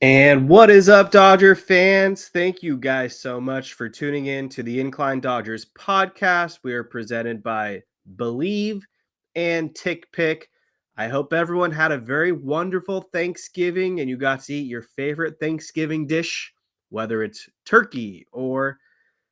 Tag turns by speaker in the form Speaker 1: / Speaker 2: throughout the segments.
Speaker 1: And what is up, Dodger fans? Thank you guys so much for tuning in to the Incline Dodgers podcast. We are presented by Believe and Tick Pick. I hope everyone had a very wonderful Thanksgiving and you got to eat your favorite Thanksgiving dish, whether it's turkey or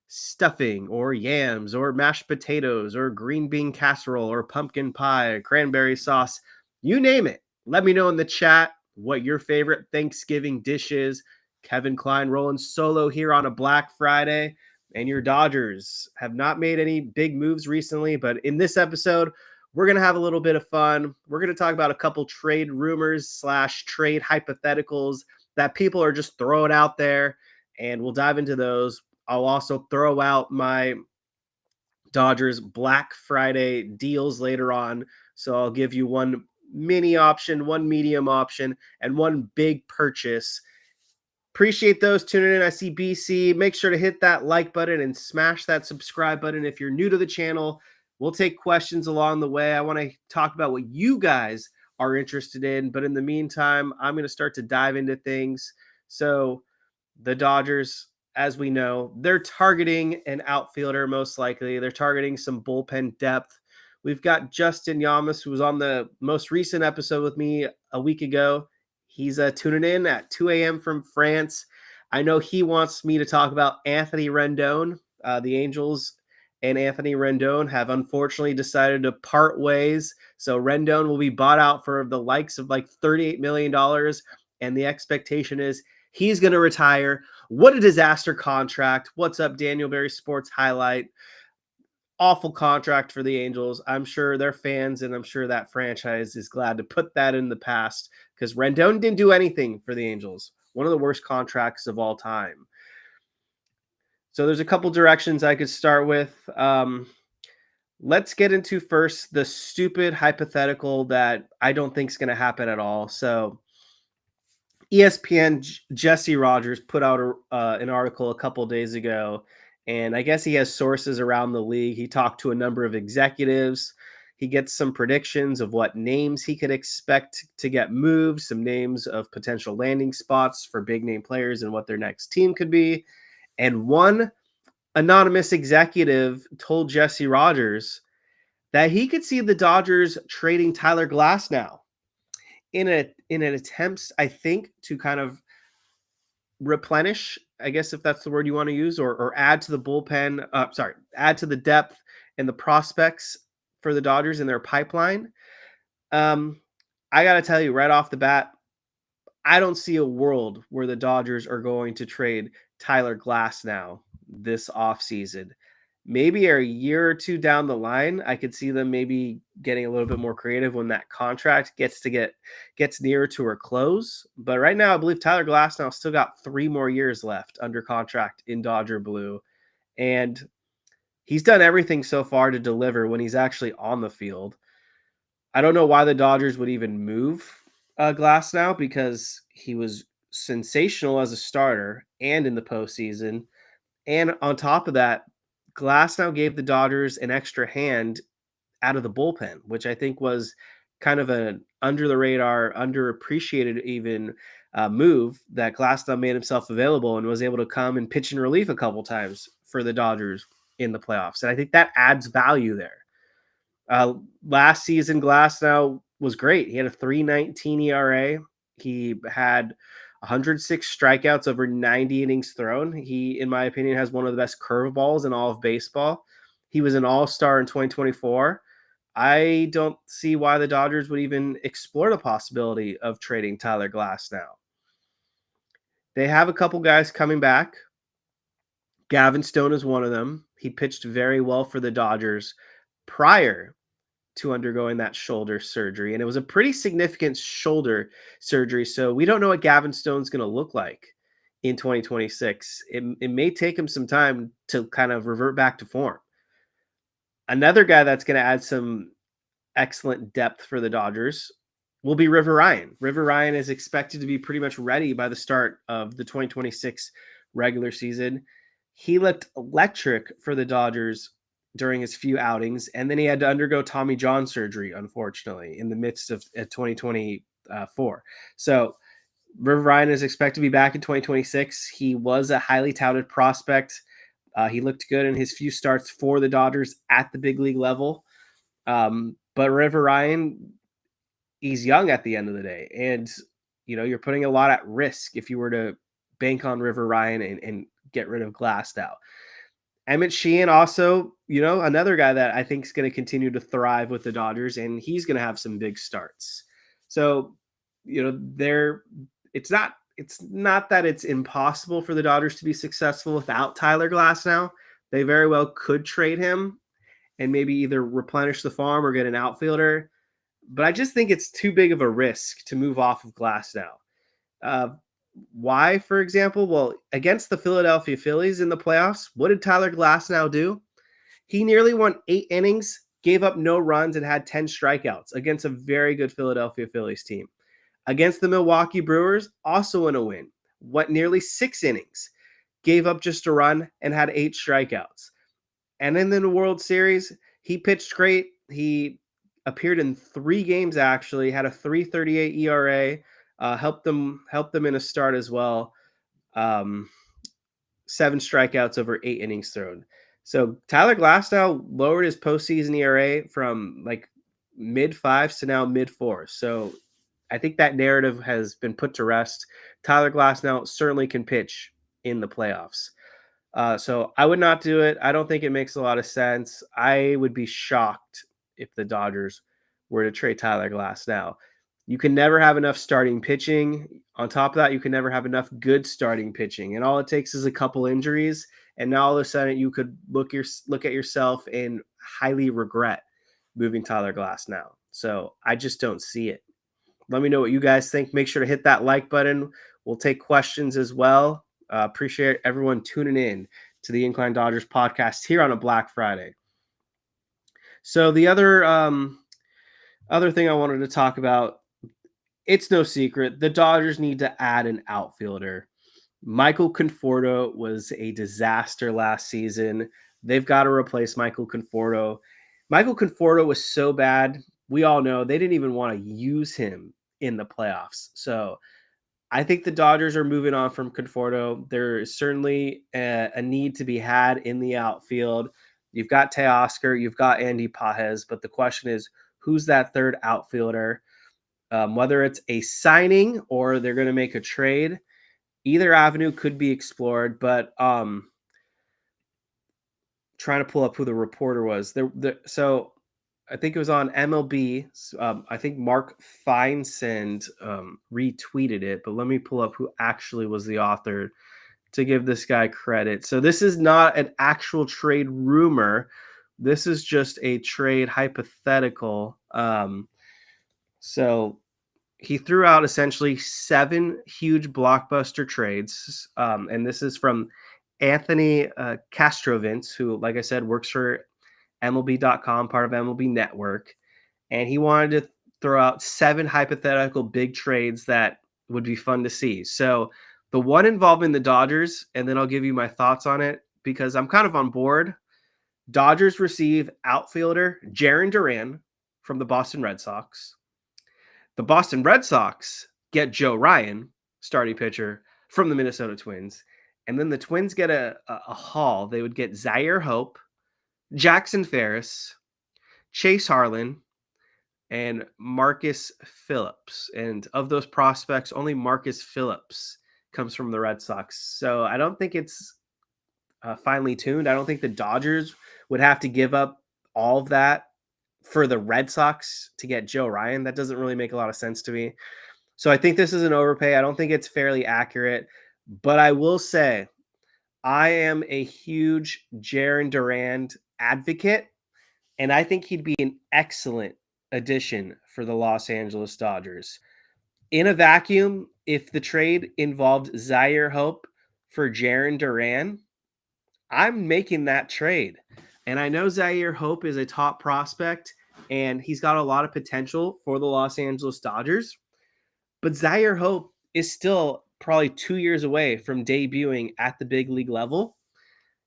Speaker 1: stuffing or yams or mashed potatoes or green bean casserole or pumpkin pie or cranberry sauce, you name it. Let me know in the chat what your favorite Thanksgiving dish is. Kevin Klein rolling solo here on a Black Friday, and your Dodgers have not made any big moves recently, but in this episode, we're going to have a little bit of fun. We're going to talk about a couple trade rumors / trade hypotheticals that people are just throwing out there, and we'll dive into those. I'll also throw out my Dodgers Black Friday deals later on. So I'll give you one mini option, one medium option, and one big purchase. Appreciate those tuning in. I see BC. Make sure to hit that like button and smash that subscribe button. If you're new to the channel, we'll take questions along the way. I want to talk about what you guys are interested in. But in the meantime, I'm going to start to dive into things. So the Dodgers, as we know, they're targeting an outfielder most likely. They're targeting some bullpen depth. We've got Justin Yamas, who was on the most recent episode with me a week ago. He's tuning in at 2 a.m. from France. I know he wants me to talk about Anthony Rendon. The Angels and Anthony Rendon have unfortunately decided to part ways. So Rendon will be bought out for the likes of like $38 million. And the expectation is he's going to retire. What a disaster contract. What's up, Daniel Berry Sports Highlight? Awful contract for the Angels. I'm sure they're fans, and I'm sure that franchise is glad to put that in the past because Rendon didn't do anything for the Angels. One of the worst contracts of all time. So there's a couple directions I could start with. Let's get into first the stupid hypothetical that I don't think is going to happen at all. So ESPN Jesse Rogers put out an article a couple days ago, and I guess he has sources around the league. He talked to a number of executives. He gets some predictions of what names he could expect to get moved, some names of potential landing spots for big name players and what their next team could be. And one anonymous executive told Jesse Rogers that he could see the Dodgers trading Tyler Glasnow in an attempt, I think, to kind of replenish, I guess if that's the word you want to use, or add to the bullpen, add to the depth and the prospects for the Dodgers in their pipeline. I got to tell you right off the bat, I don't see a world where the Dodgers are going to trade Tyler Glasnow this offseason. Maybe a year or two down the line, I could see them maybe getting a little bit more creative when that contract gets nearer to her close. But right now, I believe Tyler Glasnow still got 3 more years left under contract in Dodger blue, and he's done everything so far to deliver when he's actually on the field. I don't know why the Dodgers would even move Glasnow because he was sensational as a starter and in the postseason. And on top of that, Glasnow gave the Dodgers an extra hand out of the bullpen, which I think was kind of an under the radar, underappreciated even move that Glasnow made himself available and was able to come and pitch in relief a couple times for the Dodgers in the playoffs. And I think that adds value there. Last season, Glasnow was great. He had a 3.19 ERA. He had 106 strikeouts over 90 innings thrown. He, in my opinion, has one of the best curveballs in all of baseball. He was an all-star in 2024. I don't see why the Dodgers would even explore the possibility of trading Tyler Glasnow. They have a couple guys coming back. Gavin Stone is one of them. He pitched very well for the Dodgers prior to undergoing that shoulder surgery. And it was a pretty significant shoulder surgery. So we don't know what Gavin Stone's going to look like in 2026. It may take him some time to kind of revert back to form. Another guy that's going to add some excellent depth for the Dodgers will be River Ryan. River Ryan is expected to be pretty much ready by the start of the 2026 regular season. He looked electric for the Dodgers during his few outings, and then he had to undergo Tommy John surgery, unfortunately, in the midst of 2024. So River Ryan is expected to be back in 2026. He was a highly touted prospect. He looked good in his few starts for the Dodgers at the big league level. But River Ryan, he's young at the end of the day. And, you're putting a lot at risk if you were to bank on River Ryan and get rid of Glasnow. Emmett Sheehan also, another guy that I think is going to continue to thrive with the Dodgers, and he's going to have some big starts. So, they're it's not that it's impossible for the Dodgers to be successful without Tyler Glasnow. They very well could trade him and maybe either replenish the farm or get an outfielder. But I just think it's too big of a risk to move off of Glasnow. Uh, why, for example? Well, against the Philadelphia Phillies in the playoffs, what did Tyler Glasnow do? He nearly won 8 innings, gave up no runs, and had 10 strikeouts against a very good Philadelphia Phillies team. Against the Milwaukee Brewers, also in a win, went nearly 6 innings, gave up just a run, and had 8 strikeouts. And in the World Series, he pitched great. He appeared in 3 games, actually, had a 3.38 ERA, helped them in a start as well. 7 strikeouts over 8 innings thrown. So Tyler Glasnow lowered his postseason ERA from like mid 5s to now mid 4s. So I think that narrative has been put to rest. Tyler Glasnow certainly can pitch in the playoffs. So I would not do it. I don't think it makes a lot of sense. I would be shocked if the Dodgers were to trade Tyler Glasnow. You can never have enough starting pitching. On top of that, you can never have enough good starting pitching. And all it takes is a couple injuries. And now all of a sudden you could look at yourself and highly regret moving Tyler Glasnow. So I just don't see it. Let me know what you guys think. Make sure to hit that like button. We'll take questions as well. Appreciate everyone tuning in to the Incline Dodgers podcast here on a Black Friday. So the other thing I wanted to talk about, it's no secret, the Dodgers need to add an outfielder. Michael Conforto was a disaster last season. They've got to replace Michael Conforto. Michael Conforto was so bad, we all know they didn't even want to use him in the playoffs. So I think the Dodgers are moving on from Conforto. There is certainly a need to be had in the outfield. You've got Teoscar, you've got Andy Pages, but the question is, who's that third outfielder? Whether it's a signing or they're going to make a trade, either avenue could be explored. But trying to pull up who the reporter was. So I think it was on MLB. I think Mark Feinsand retweeted it, but let me pull up who actually was the author to give this guy credit. So this is not an actual trade rumor. This is just a trade hypothetical. So he threw out essentially 7 huge blockbuster trades. And this is from Anthony Castrovins, who, like I said, works for MLB.com, part of MLB Network. And he wanted to throw out 7 hypothetical big trades that would be fun to see. So the one involving the Dodgers, and then I'll give you my thoughts on it because I'm kind of on board. Dodgers receive outfielder Jarren Duran from the Boston Red Sox. The Boston Red Sox get Joe Ryan, starting pitcher, from the Minnesota Twins. And then the Twins get a haul. They would get Zaire Hope, Jackson Ferris, Chase Harlan, and Marcus Phillips. And of those prospects, only Marcus Phillips comes from the Red Sox. So I don't think it's finely tuned. I don't think the Dodgers would have to give up all of that for the Red Sox to get Joe Ryan. That doesn't really make a lot of sense to me. So I think this is an overpay. I don't think it's fairly accurate. But I will say, I am a huge Jarren Duran advocate, and I think he'd be an excellent addition for the Los Angeles Dodgers. In a vacuum, if the trade involved Zaire Hope for Jarren Duran, I'm making that trade. And I know Zaire Hope is a top prospect, and he's got a lot of potential for the Los Angeles Dodgers. But Zaire Hope is still probably 2 years away from debuting at the big league level.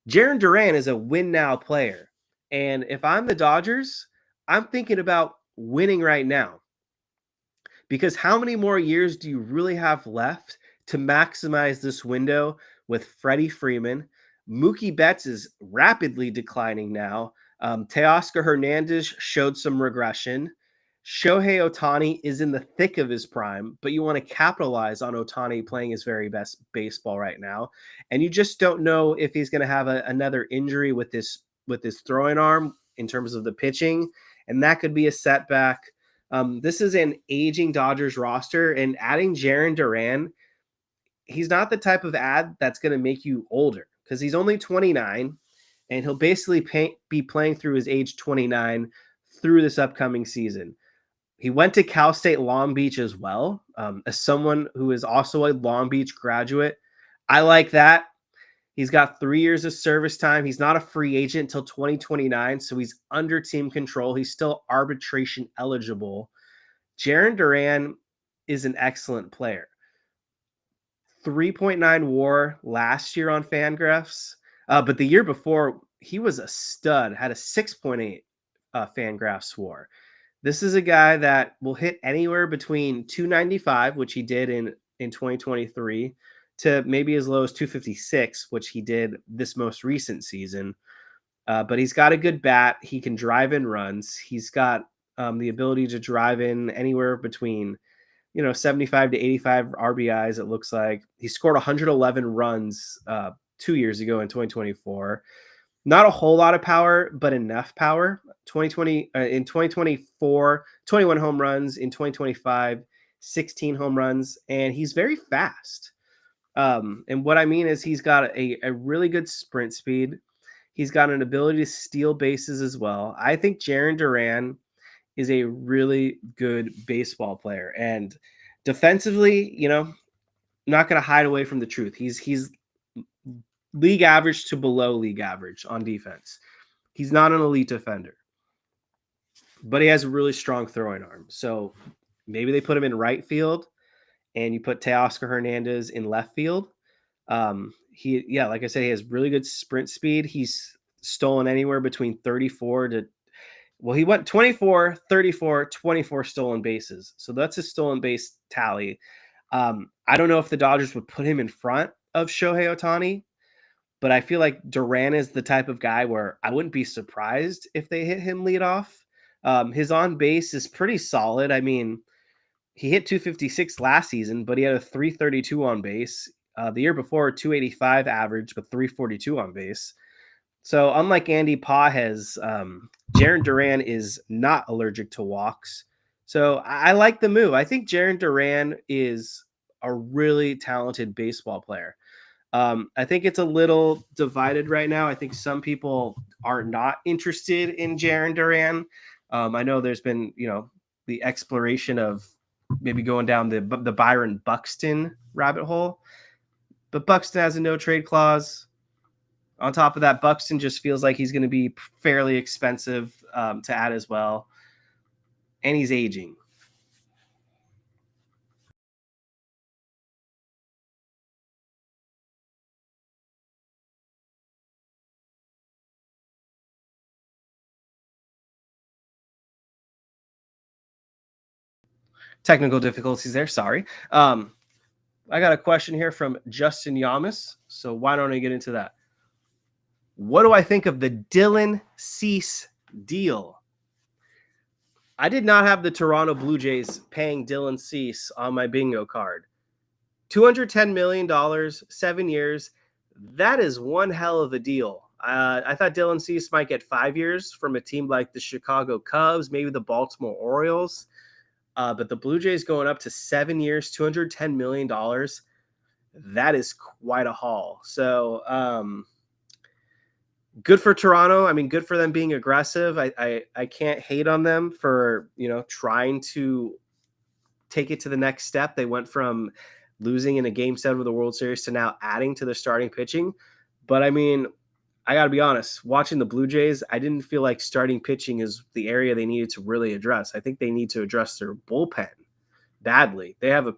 Speaker 1: Jarren Duran is a win-now player. And if I'm the Dodgers, I'm thinking about winning right now. because how many more years do you really have left to maximize this window with Freddie Freeman? Mookie Betts is rapidly declining now. Teoscar Hernandez showed some regression. Shohei Otani is in the thick of his prime, but you want to capitalize on Otani playing his very best baseball right now, and you just don't know if he's going to have another injury with this throwing arm in terms of the pitching, and that could be a setback. This is an aging Dodgers roster, and adding Jarren Duran, he's not the type of ad that's going to make you older because he's only 29, and he'll basically be playing through his age 29 through this upcoming season. He went to Cal State Long Beach as well. As someone who is also a Long Beach graduate, I like that. He's got 3 years of service time. He's not a free agent until 2029, so he's under team control. He's still arbitration eligible. Jarren Duran is an excellent player. 3.9 WAR last year on Fangraphs, but the year before he was a stud. Had a 6.8 Fangraphs WAR. This is a guy that will hit anywhere between 295, which he did in 2023, to maybe as low as 256, which he did this most recent season. But he's got a good bat. He can drive in runs. He's got the ability to drive in anywhere between 75 to 85 RBIs. It looks like he scored 111 runs 2 years ago in 2024. Not a whole lot of power, but enough power. In 2024, 21 home runs. In 2025, 16 home runs, and he's very fast. And what I mean is he's got a really good sprint speed. He's got an ability to steal bases as well. I think Jarren Duran is a really good baseball player, and defensively, not going to hide away from the truth. He's league average to below league average on defense. He's not an elite defender, but he has a really strong throwing arm. So maybe they put him in right field and you put Teoscar Hernandez in left field. Like I said, he has really good sprint speed. He's stolen anywhere between 34 to, well, he went 24, 34, 24 stolen bases. So that's his stolen base tally. I don't know if the Dodgers would put him in front of Shohei Otani, but I feel like Duran is the type of guy where I wouldn't be surprised if they hit him lead off. His on base is pretty solid. I mean, he hit 256 last season, but he had a 332 on base. The year before, 285 average, but 342 on base. So unlike Andy Pages, Jarren Duran is not allergic to walks. So I like the move. I think Jarren Duran is a really talented baseball player. I think it's a little divided right now. I think some people are not interested in Jarren Duran. I know there's been, the exploration of maybe going down the Byron Buxton rabbit hole, but Buxton has a no trade clause. On top of that, Buxton just feels like he's going to be fairly expensive to add as well, and he's aging. Technical difficulties there. Sorry. I got a question here from Justin Yamas. So why don't I get into that? What do I think of the Dylan Cease deal? I did not have the Toronto Blue Jays paying Dylan Cease on my bingo card. $210 million, 7 years. That is one hell of a deal. I thought Dylan Cease might get 5 years from a team like the Chicago Cubs, maybe the Baltimore Orioles. But the Blue Jays going up to 7 years, $210 million. That is quite a haul. So good for Toronto. I mean, good for them being aggressive. I can't hate on them for, trying to take it to the next step. They went from losing in a game 7 of the World Series to now adding to their starting pitching. But I mean, I got to be honest, watching the Blue Jays, I didn't feel like starting pitching is the area they needed to really address. I think they need to address their bullpen badly. They have a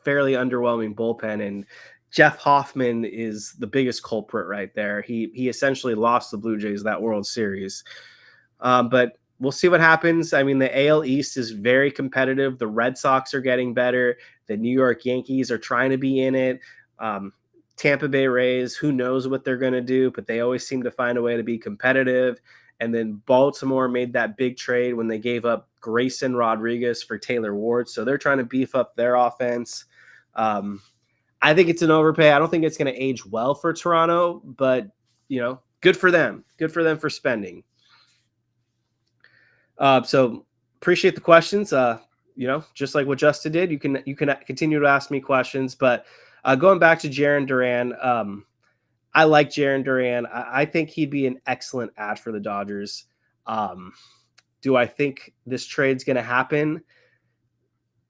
Speaker 1: fairly underwhelming bullpen, and Jeff Hoffman is the biggest culprit right there. He essentially lost the Blue Jays that World Series. But we'll see what happens. I mean, the AL East is very competitive. The Red Sox are getting better. The New York Yankees are trying to be in it. Tampa Bay Rays, who knows what they're going to do, but they always seem to find a way to be competitive. And then Baltimore made that big trade when they gave up Grayson Rodriguez for Taylor Ward. So they're trying to beef up their offense. I think it's an overpay. I don't think it's going to age well for Toronto, but, good for them. Good for them for spending. So appreciate the questions. Just like what Justin did, you can continue to ask me questions. But going back to Jarren Duran, I like Jarren Duran. I think he'd be an excellent ad for the Dodgers. Do I think this trade's going to happen?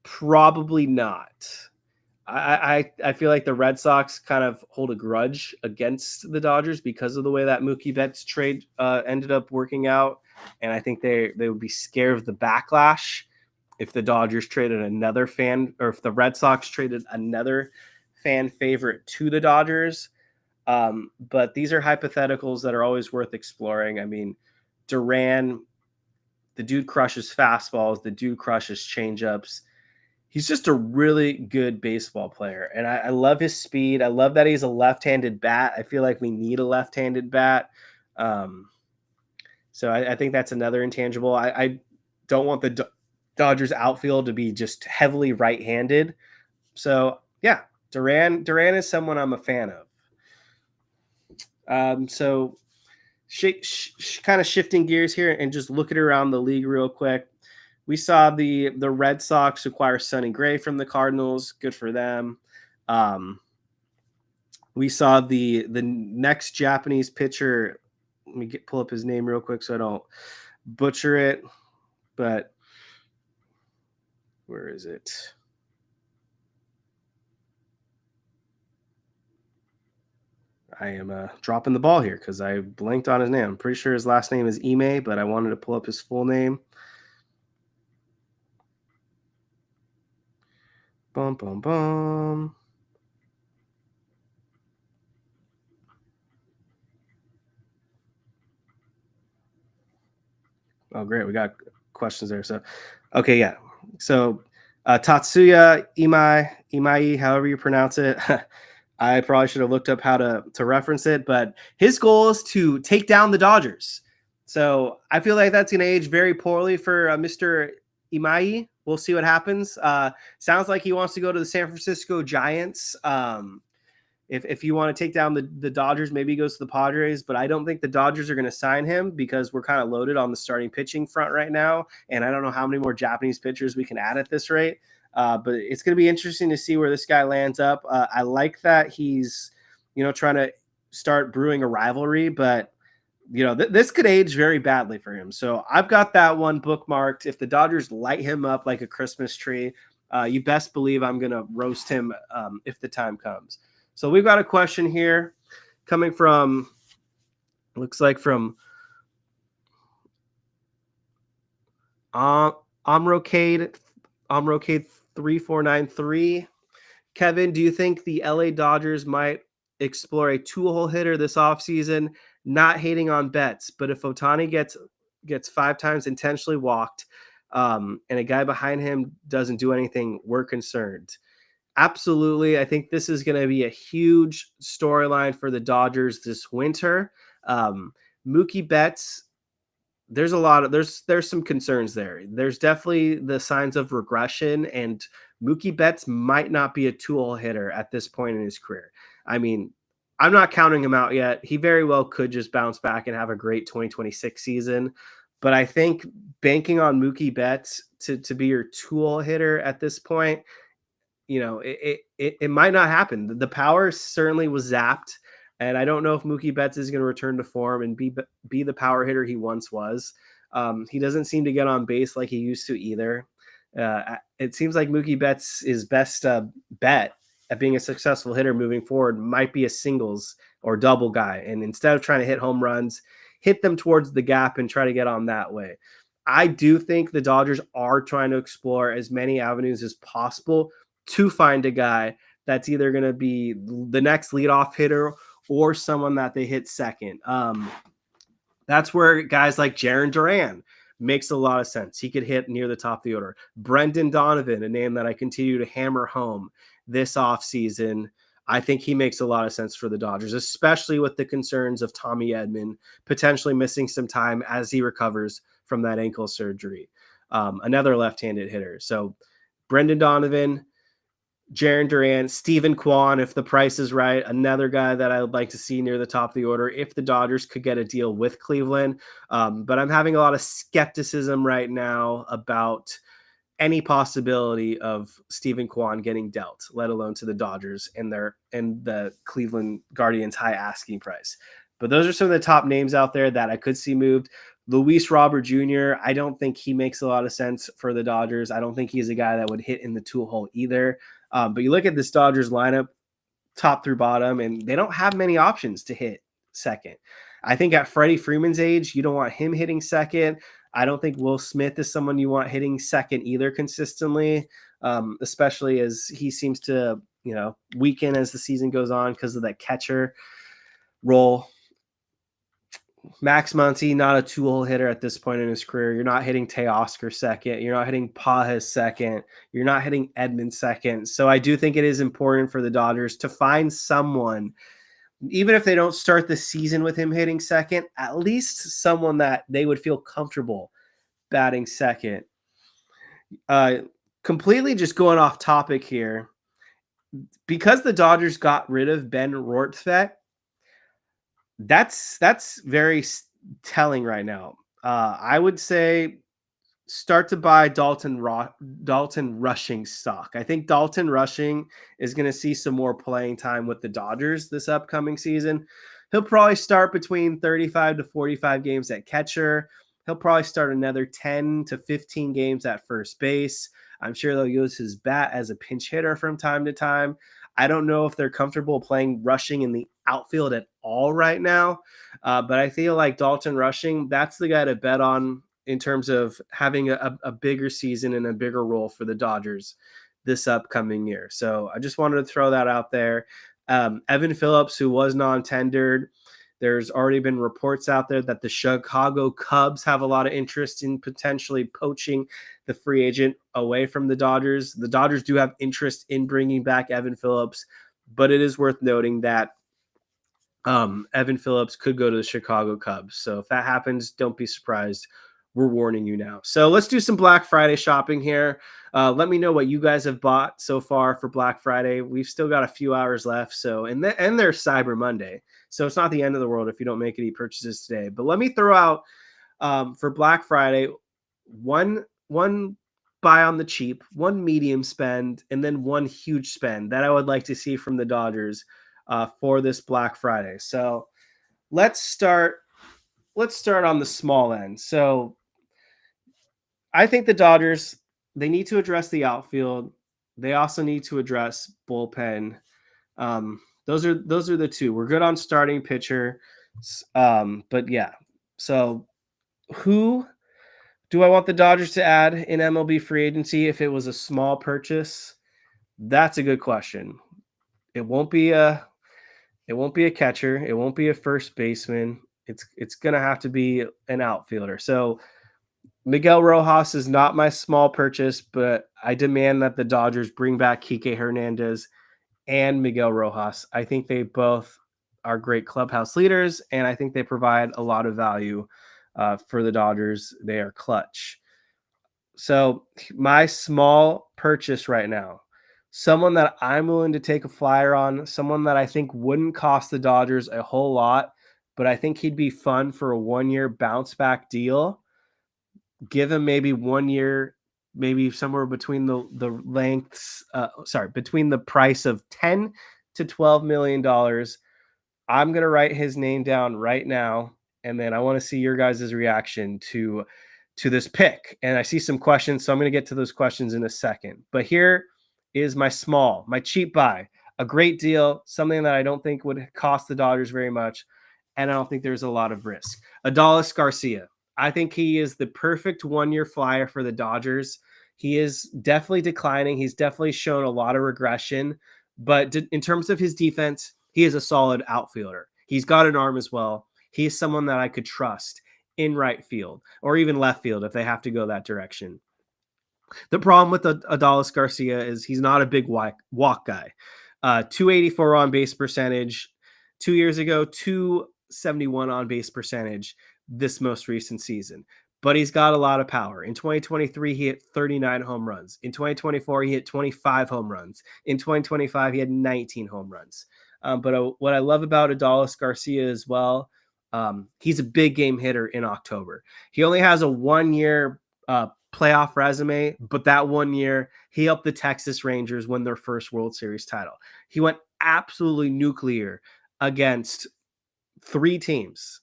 Speaker 1: Probably not. I feel like the Red Sox kind of hold a grudge against the Dodgers because of the way that Mookie Betts trade ended up working out. And I think they would be scared of the backlash if the Dodgers traded another fan, or if the Red Sox traded another fan favorite to the Dodgers. But these are hypotheticals that are always worth exploring. I mean, Duran, the dude crushes fastballs. The dude crushes changeups. He's just a really good baseball player. And I love his speed. I love that he's a left-handed bat. I feel like we need a left-handed bat. So I think that's another intangible. I don't want the Dodgers outfield to be just heavily right-handed. So, yeah, Duran is someone I'm a fan of. So kind of shifting gears here and just looking around the league real quick. We saw the Red Sox acquire Sonny Gray from the Cardinals. Good for them. We saw the next Japanese pitcher. Let me pull up his name real quick so I don't butcher it. But where is it? I am dropping the ball here because I blanked on his name. I'm pretty sure his last name is Ime, but I wanted to pull up his full name. Bum, bum, bum. Oh, great. We got questions there. So, okay, yeah. So, Tatsuya Imai, however you pronounce it. I probably should have looked up how to reference it, but his goal is to take down the Dodgers. So I feel like that's going to age very poorly for Mr. Imai. We'll see what happens. Sounds like he wants to go to the San Francisco Giants. If you want to take down the Dodgers, maybe he goes to the Padres, but I don't think the Dodgers are going to sign him because we're kind of loaded on the starting pitching front right now. And I don't know how many more Japanese pitchers we can add at this rate. But it's going to be interesting to see where this guy lands up. I like that he's, trying to start brewing a rivalry, but this could age very badly for him. So I've got that one bookmarked. If the Dodgers light him up like a Christmas tree, you best believe I'm going to roast him if the time comes. So we've got a question here coming from, looks like from Amrocade 3493. Kevin, do you think the LA Dodgers might explore a two-hole hitter this offseason? Not hating on Betts, but if Ohtani gets 5 times intentionally walked and a guy behind him doesn't do anything, we're concerned. Absolutely. I think this is going to be a huge storyline for the Dodgers this winter. Mookie Betts, there's some concerns there. There's definitely the signs of regression, and Mookie Betts might not be a two-hole hitter at this point in his career. I mean, I'm not counting him out yet. He very well could just bounce back and have a great 2026 season. But I think banking on Mookie Betts to be your two-hole hitter at this point, it might not happen. The power certainly was zapped, and I don't know if Mookie Betts is going to return to form and be the power hitter he once was. He doesn't seem to get on base like he used to either. It seems like Mookie Betts' best bet at being a successful hitter moving forward might be a singles or double guy, and instead of trying to hit home runs, hit them towards the gap and try to get on that way. I do think the Dodgers are trying to explore as many avenues as possible to find a guy that's either going to be the next leadoff hitter or someone that they hit second. That's where guys like Jarren Duran makes a lot of sense. He could hit near the top of the order. Brendan Donovan, a name that I continue to hammer home this offseason. I think he makes a lot of sense for the Dodgers, especially with the concerns of Tommy Edman potentially missing some time as he recovers from that ankle surgery. Another left-handed hitter. So Brendan Donovan, Jarren Duran, Stephen Kwan, if the price is right, another guy that I would like to see near the top of the order if the Dodgers could get a deal with Cleveland. But I'm having a lot of skepticism right now about any possibility of Stephen Kwan getting dealt, let alone to the Dodgers and the Cleveland Guardians high asking price. But those are some of the top names out there that I could see moved. Luis Robert Jr., I don't think he makes a lot of sense for the Dodgers. I don't think he's a guy that would hit in the tool hole either. But you look at this Dodgers lineup, top through bottom, and they don't have many options to hit second. I think at Freddie Freeman's age, you don't want him hitting second. I don't think Will Smith is someone you want hitting second either consistently, especially as he seems to, weaken as the season goes on because of that catcher role. Max Muncy, not a two-hole hitter at this point in his career. You're not hitting Teoscar second. You're not hitting Pages second. You're not hitting Edman second. So I do think it is important for the Dodgers to find someone, even if they don't start the season with him hitting second, at least someone that they would feel comfortable batting second. Completely just going off topic here. Because the Dodgers got rid of Ben Rortvedt, that's very telling right now. I would say start to buy Dalton Rushing stock. I think Dalton Rushing is going to see some more playing time with the Dodgers this upcoming season. He'll probably start between 35 to 45 games at catcher. He'll probably start another 10 to 15 games at first base. I'm sure they'll use his bat as a pinch hitter from time to time. I don't know if they're comfortable playing Rushing in the outfield at all right now, but I feel like Dalton Rushing, that's the guy to bet on in terms of having a bigger season and a bigger role for the Dodgers this upcoming year. So I just wanted to throw that out there. Evan Phillips, who was non-tendered, there's already been reports out there that the Chicago Cubs have a lot of interest in potentially poaching the free agent away from the Dodgers. The Dodgers do have interest in bringing back Evan Phillips, but it is worth noting that Evan Phillips could go to the Chicago Cubs. So if that happens, don't be surprised. We're warning you now. So let's do some Black Friday shopping here. Let me know what you guys have bought so far for Black Friday. We've still got a few hours left. So, and there's Cyber Monday. So it's not the end of the world if you don't make any purchases today. But let me throw out for Black Friday, one buy on the cheap, one medium spend, and then one huge spend that I would like to see from the Dodgers for this Black Friday. So let's start on the small end. So I think the Dodgers, they need to address the outfield. They also need to address bullpen. Those are the two. We're good on starting pitcher. But yeah. So who do I want the Dodgers to add in MLB free agency if it was a small purchase? That's a good question. It won't be a catcher. It won't be a first baseman. It's going to have to be an outfielder. So Miguel Rojas is not my small purchase, but I demand that the Dodgers bring back Kike Hernandez and Miguel Rojas. I think they both are great clubhouse leaders, and I think they provide a lot of value for the Dodgers. They are clutch. So my small purchase right now, someone that I'm willing to take a flyer on, someone that I think wouldn't cost the Dodgers a whole lot, but I think he'd be fun for a 1-year bounce back deal. Give him maybe 1 year, maybe somewhere between between the price of $10 to $12 million. I'm going to write his name down right now, and then I want to see your guys' reaction to this pick. And I see some questions, so I'm going to get to those questions in a second. But here is my cheap buy, a great deal, something that I don't think would cost the Dodgers very much, and I don't think there's a lot of risk. Adolis Garcia. I think he is the perfect 1-year flyer for the Dodgers. He is definitely declining. He's definitely shown a lot of regression, but in terms of his defense, he is a solid outfielder. He's got an arm as well. He is someone that I could trust. in right field or even left field if they have to go that direction. The problem with Adolis Garcia is he's not a big walk guy. 284 on base percentage 2 years ago, 271 on base percentage this most recent season. But he's got a lot of power. In 2023, he hit 39 home runs. In 2024, he hit 25 home runs. In 2025, he had 19 home runs. But what I love about Adolis Garcia as well, he's a big game hitter in October. He only has a 1 year playoff resume, but that 1 year he helped the Texas Rangers win their first World Series title. He went absolutely nuclear against 3 teams.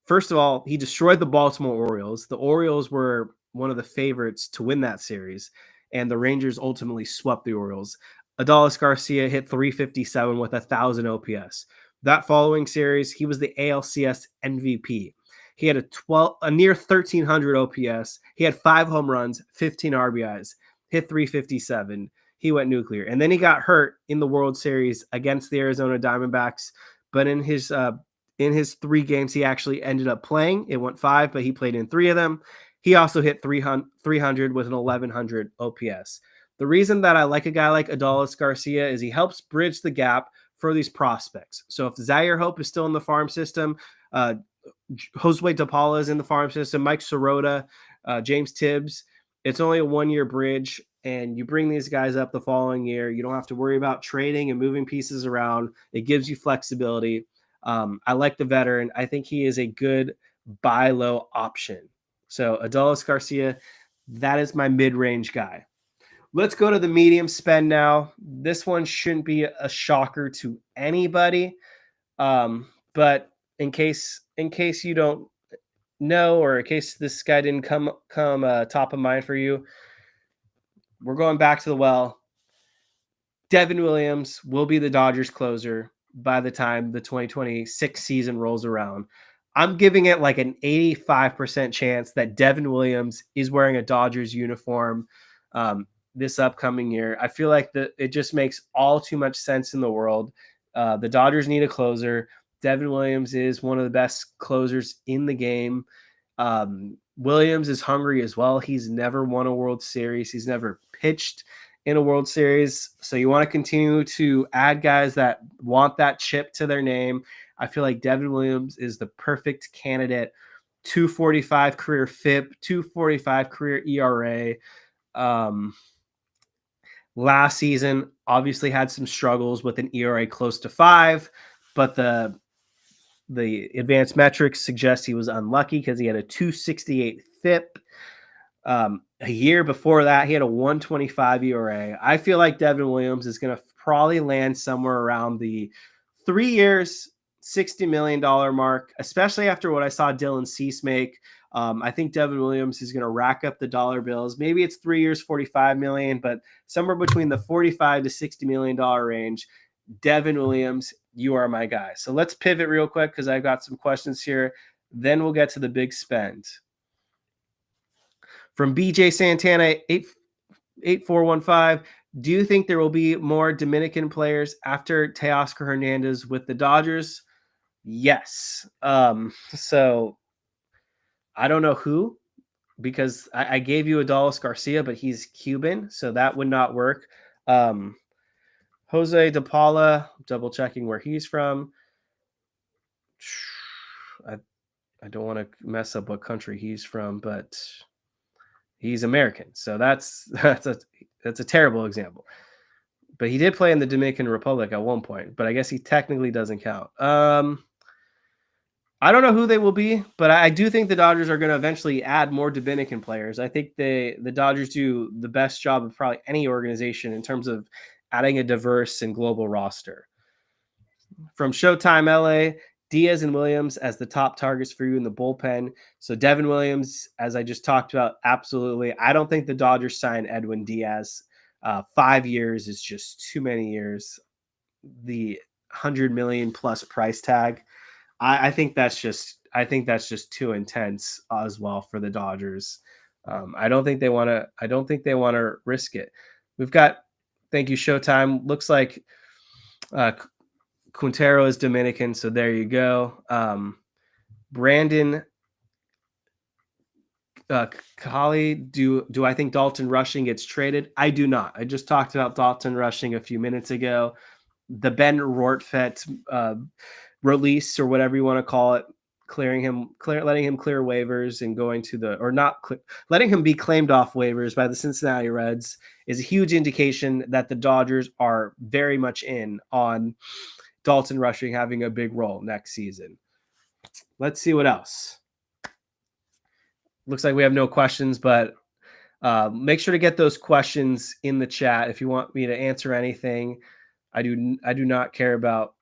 Speaker 1: First of all, he destroyed the Baltimore Orioles. The Orioles were one of the favorites to win that series, and the Rangers ultimately swept the Orioles. Adolis Garcia hit 357 with 1,000 OPS. That following series, he was the ALCS MVP. He had a near 1,300 OPS. He had 5 home runs, 15 RBIs, hit 357. He went nuclear. And then he got hurt in the World Series against the Arizona Diamondbacks. But in his 3 games, he actually ended up playing. It went 5, but he played in 3 of them. He also hit 300 with an 1,100 OPS. The reason that I like a guy like Adolis Garcia is he helps bridge the gap for these prospects. So if Zaire Hope is still in the farm system, Josue DePaula is in the farm system, Mike Sirota, James Tibbs. It's only a 1-year bridge, and you bring these guys up the following year. You don't have to worry about trading and moving pieces around. It gives you flexibility. I like the veteran. I think he is a good buy low option. So Adolis Garcia, that is my mid-range guy. Let's go to the medium spend now. This one shouldn't be a shocker to anybody, but in case you don't know, or in case this guy didn't come top of mind for you, we're going back to the well. Devin Williams will be the Dodgers closer by the time the 2026 season rolls around. I'm giving it like an 85% chance that Devin Williams is wearing a Dodgers uniform this upcoming year. I feel like it just makes all too much sense in the world. The Dodgers need a closer. Devin Williams is one of the best closers in the game. Williams is hungry as well. He's never won a World Series. He's never pitched in a World Series. So you want to continue to add guys that want that chip to their name. I feel like Devin Williams is the perfect candidate. 2.45 career FIP, 2.45 career ERA. Last season, obviously had some struggles with an ERA close to 5, but the advanced metrics suggest he was unlucky because he had a 2.68 FIP. A year before that, he had a 1.25 ERA. I feel like Devin Williams is going to probably land somewhere around the 3 years, $60 million mark, especially after what I saw Dylan Cease make. I think Devin Williams is going to rack up the dollar bills. Maybe it's 3 years, $45 million, but somewhere between the $45 to $60 million range. Devin Williams, you are my guy. So let's pivot real quick because I've got some questions here. Then we'll get to the big spend. From BJ Santana, 8415, do you think there will be more Dominican players after Teoscar Hernandez with the Dodgers? Yes. So I don't know who, because I gave you Adolis Garcia, but he's Cuban, so that would not work. Jose DePaula, double checking where he's from. I don't want to mess up what country he's from, but he's American, so that's a terrible example. But he did play in the Dominican Republic at one point, but I guess he technically doesn't count. I don't know who they will be, but I do think the Dodgers are going to eventually add more Dominican players. I think the Dodgers do the best job of probably any organization in terms of adding a diverse and global roster. From Showtime LA, Diaz and Williams as the top targets for you in the bullpen. So Devin Williams, as I just talked about, absolutely. I don't think the Dodgers sign Edwin Diaz. 5 years is just too many years. The $100 million plus price tag. I think that's just too intense as well for the Dodgers. I don't think they want to risk it. We've got, thank you, Showtime. Looks like Quintero is Dominican, so there you go. Brandon Kali, do I think Dalton Rushing gets traded? I do not. I just talked about Dalton Rushing a few minutes ago. The Ben Rortfet release, or whatever you want to call it, letting him clear waivers and going to the, or not, letting him be claimed off waivers by the Cincinnati Reds is a huge indication that the Dodgers are very much in on Dalton Rushing having a big role next season. Let's see what else. Looks like we have no questions, but make sure to get those questions in the chat if you want me to answer anything. I do not care about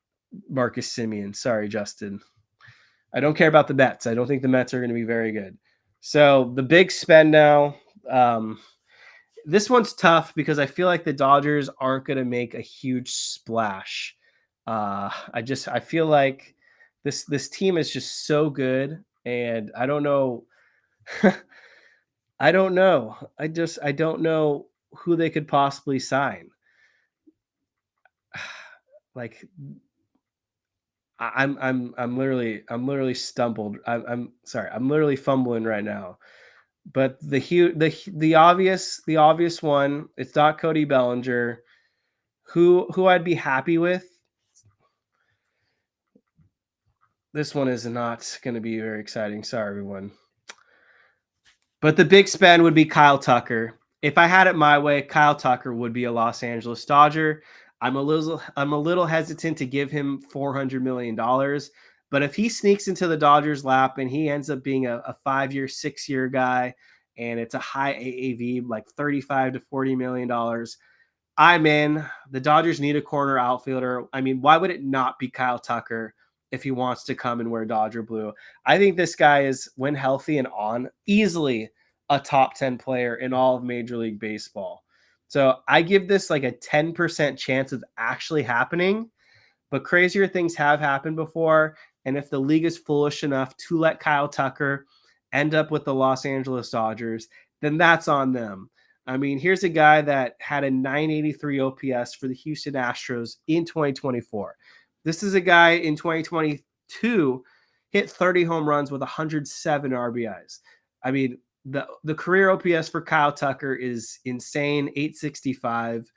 Speaker 1: Marcus Semien. Sorry, Justin. I don't care about the Mets. I don't think the Mets are going to be very good. So the big spend now. This one's tough because I feel like the Dodgers aren't going to make a huge splash. I feel like this team is just so good, and I don't know. I don't know. I don't know who they could possibly sign. Like I'm literally stumbled. I'm sorry. I'm literally fumbling right now. But the obvious one, it's not Cody Bellinger. Who I'd be happy with. This one is not going to be very exciting. Sorry, everyone. But the big spend would be Kyle Tucker. If I had it my way, Kyle Tucker would be a Los Angeles Dodger. I'm a little hesitant to give him $400 million. But if he sneaks into the Dodgers' lap and he ends up being a 5-year, 6-year guy, and it's a high AAV, like $35 to $40 million, I'm in. The Dodgers need a corner outfielder. I mean, why would it not be Kyle Tucker if he wants to come and wear Dodger blue? I think this guy is, when healthy and on, easily a top 10 player in all of Major League Baseball. So I give this like a 10% chance of actually happening, but crazier things have happened before. And if the league is foolish enough to let Kyle Tucker end up with the Los Angeles Dodgers, then that's on them. I mean, here's a guy that had a 983 OPS for the Houston Astros in 2024. This is a guy in 2022 hit 30 home runs with 107 RBIs. I mean, the career OPS for Kyle Tucker is insane, 865.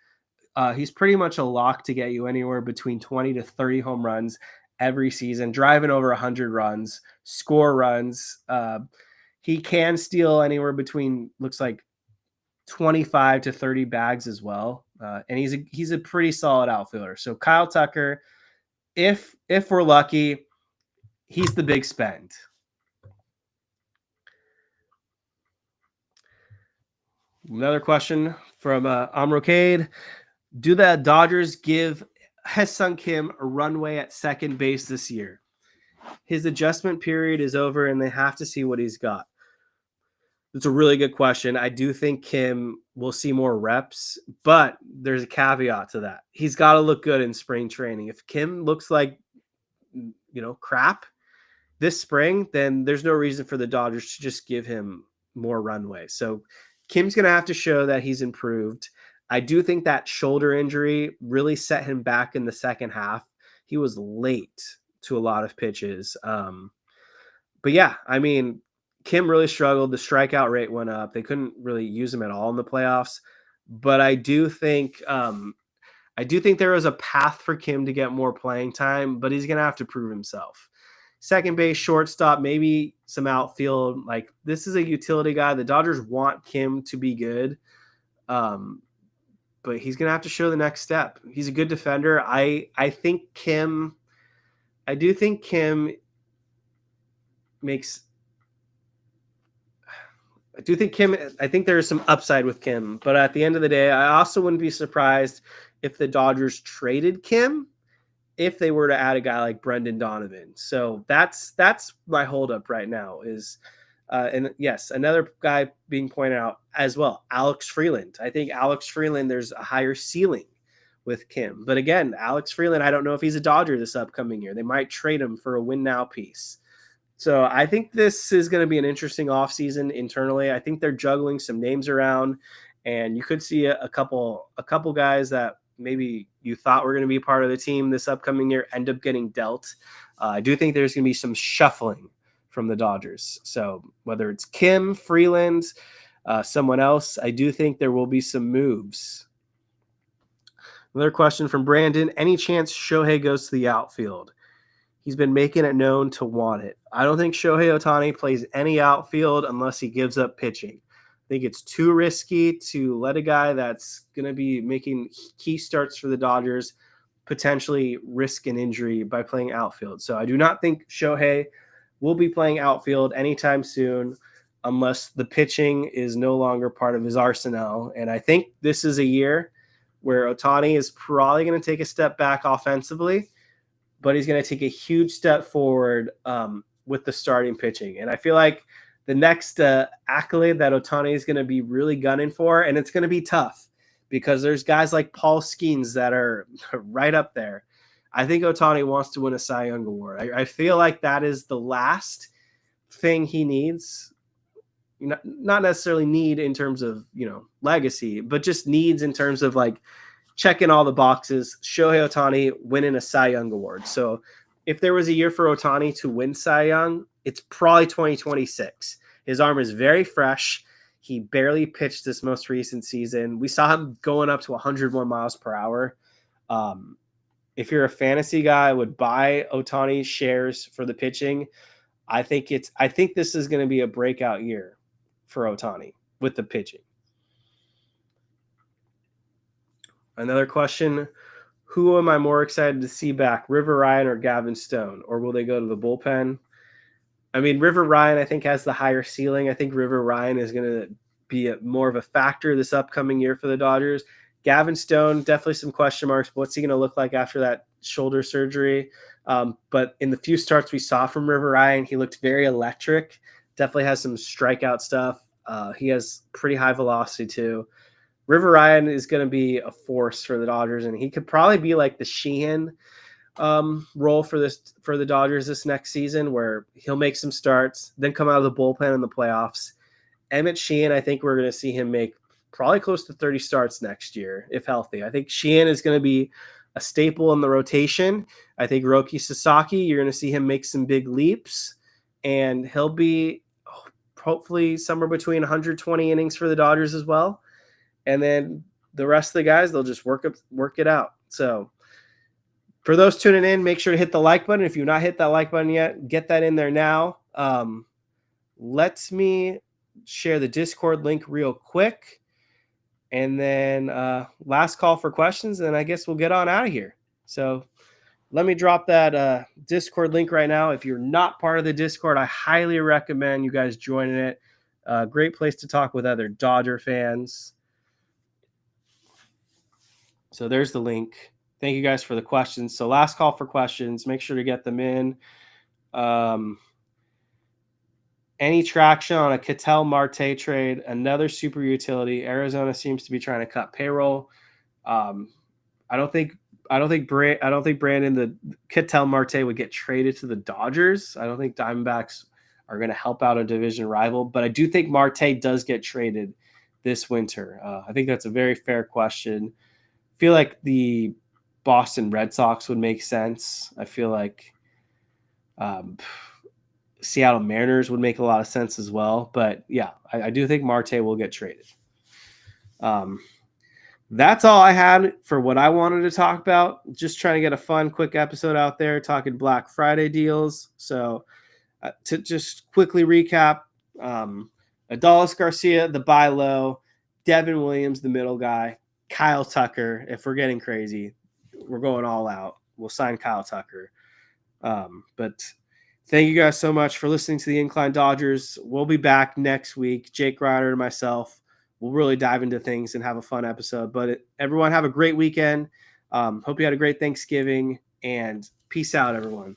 Speaker 1: He's pretty much a lock to get you anywhere between 20 to 30 home runs every season, driving over 100 runs, score runs. He can steal anywhere between, looks like, 25 to 30 bags as well. And he's a pretty solid outfielder. So Kyle Tucker, if we're lucky, he's the big spend. Another question from Amrocade. Do the Dodgers give Ha-Seong Kim a runway at second base this year? His adjustment period is over and they have to see what he's got. It's a really good question. I do think Kim will see more reps, but there's a caveat to that. He's got to look good in spring training. If Kim looks like, crap this spring, then there's no reason for the Dodgers to just give him more runway. So Kim's going to have to show that he's improved. I do think that shoulder injury really set him back in the second half. He was late to a lot of pitches. But yeah, I mean, Kim really struggled. The strikeout rate went up. They couldn't really use him at all in the playoffs. But I do think there is a path for Kim to get more playing time, but he's going to have to prove himself. Second base, shortstop, maybe some outfield. Like, this is a utility guy. The Dodgers want Kim to be good. But he's going to have to show the next step. He's a good defender. I think Kim makes I think there is some upside with Kim, but at the end of the day, I also wouldn't be surprised if the Dodgers traded Kim if they were to add a guy like Brendan Donovan. So that's my holdup right now is, and yes, another guy being pointed out as well, Alex Freeland. I think Alex Freeland, there's a higher ceiling with Kim. But again, Alex Freeland, I don't know if he's a Dodger this upcoming year. They might trade him for a win now piece. So I think this is going to be an interesting offseason internally. I think they're juggling some names around, and you could see a couple guys that maybe you thought were going to be part of the team this upcoming year end up getting dealt. I do think there's going to be some shuffling from the Dodgers. So whether it's Kim, Freeland, someone else, I do think there will be some moves. Another question from Brandon. Any chance Shohei goes to the outfield? He's been making it known to want it. I don't think Shohei Ohtani plays any outfield unless he gives up pitching. I think it's too risky to let a guy that's going to be making key starts for the Dodgers potentially risk an injury by playing outfield. So I do not think Shohei will be playing outfield anytime soon unless the pitching is no longer part of his arsenal. And I think this is a year where Ohtani is probably going to take a step back offensively, but he's going to take a huge step forward with the starting pitching. And I feel like the next accolade that Ohtani is going to be really gunning for, and it's going to be tough because there's guys like Paul Skeens that are right up there. I think Ohtani wants to win a Cy Young Award. I feel like that is the last thing he needs. Not necessarily need in terms of, legacy, but just needs in terms of like checking all the boxes. Shohei Ohtani winning a Cy Young Award. So if there was a year for Ohtani to win Cy Young, it's probably 2026. His arm is very fresh. He barely pitched this most recent season. We saw him going up to 101 miles per hour. If you're a fantasy guy, I would buy Ohtani shares for the pitching. I think this is going to be a breakout year for Ohtani with the pitching. Another question, who am I more excited to see back, River Ryan or Gavin Stone? Or will they go to the bullpen? I mean, River Ryan, I think, has the higher ceiling. I think River Ryan is going to be more of a factor this upcoming year for the Dodgers. Gavin Stone, definitely some question marks. What's he going to look like after that shoulder surgery? But in the few starts we saw from River Ryan, he looked very electric. Definitely has some strikeout stuff. He has pretty high velocity too. River Ryan is going to be a force for the Dodgers, and he could probably be like the Sheehan role for the Dodgers this next season, where he'll make some starts, then come out of the bullpen in the playoffs. Emmett Sheehan, I think we're going to see him make probably close to 30 starts next year if healthy. I think Sheehan is going to be a staple in the rotation. I think Roki Sasaki, you're going to see him make some big leaps, and he'll be hopefully somewhere between 120 innings for the Dodgers as well. And then the rest of the guys, they'll just work it out. So for those tuning in, make sure to hit the like button. If you've not hit that like button yet, get that in there now. Let me share the Discord link real quick. And then last call for questions, and I guess we'll get on out of here. So let me drop that Discord link right now. If you're not part of the Discord, I highly recommend you guys joining it. Great place to talk with other Dodger fans. So there's the link. Thank you guys for the questions. So last call for questions. Make sure to get them in. Any traction on a Ketel Marte trade? Another super utility. Arizona seems to be trying to cut payroll. I don't think Brandon, the Ketel Marte would get traded to the Dodgers. I don't think Diamondbacks are going to help out a division rival, but I do think Marte does get traded this winter. I think that's a very fair question. I feel like the Boston Red Sox would make sense. I feel like Seattle Mariners would make a lot of sense as well. But yeah, I do think Marte will get traded. That's all I had for what I wanted to talk about. Just trying to get a fun, quick episode out there talking Black Friday deals. So to just quickly recap, Adolis Garcia, the buy low, Devin Williams, the middle guy, Kyle Tucker. If we're getting crazy, we're going all out. We'll sign Kyle Tucker. But thank you guys so much for listening to the Incline Dodgers. We'll be back next week. Jake Ryder and myself. We'll really dive into things and have a fun episode. But everyone have a great weekend. Hope you had a great Thanksgiving, and peace out, everyone.